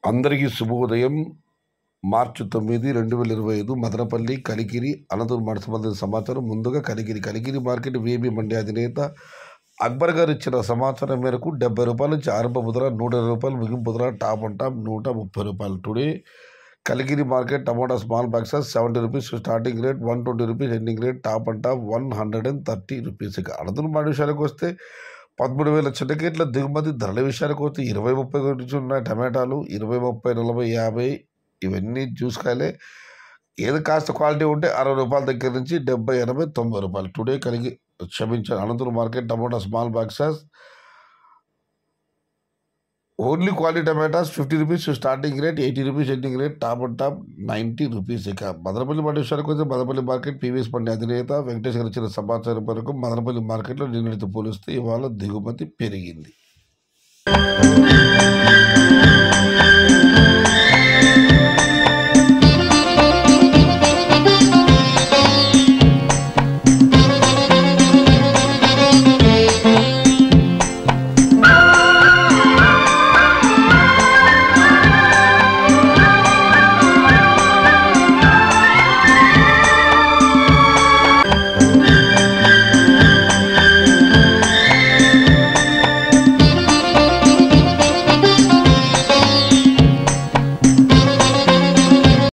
అందరికీ శుభోదయం. మార్చి 9, 2025 మదనపల్లి, కలికిరి, అనంతపురం మార్చి సంబంధించిన సమాచారం. ముందుగా కలికిరి మార్కెట్ విఐబి మండి అధినేత అక్బర్ గారు ఇచ్చిన సమాచారం మేరకు 70 రూపాయల నుంచి ఆరంభ ముద్ర, 120 రూపాయలు ముగింపు ముద్ర, టాప్ అండ్ టాప్ 130 రూపాయలు. Today Kalikiri market tomato small boxes 70 rupees starting rate, 120 rupees ending rate, top and top 130 rupees. ఇక అనంతపురం మార్కెట్ విషయానికి వస్తే 13,000 చెడ్డకేట్ల దిగుమతి. ధరల విషయానికి వస్తే 20-30 గురించి ఉన్నాయి. టమాటాలు 20, 30, 40, 50 ఇవన్నీ జ్యూస్కాయలే. ఏది కాస్త క్వాలిటీ ఉంటే 60 రూపాయల దగ్గర నుంచి 70, 80, 90 రూపాయలు. Today Anantapuram market tomato small boxes only quality tomatoes 50 rupees starting rate, 80 rupees ending rate, top and top 90 rupees. ఇక మదనపల్లి మార్కెట్ విషయానికి వస్తే మదనపల్లి మార్కెట్ పీవీఎస్ మండి అధినేత వెంకటేష్ గారు ఇచ్చిన సమాచారం వరకు మదనపల్లి మార్కెట్లో నిన్నటితో పోలిస్తే ఇవాళ దిగుమతి పెరిగింది.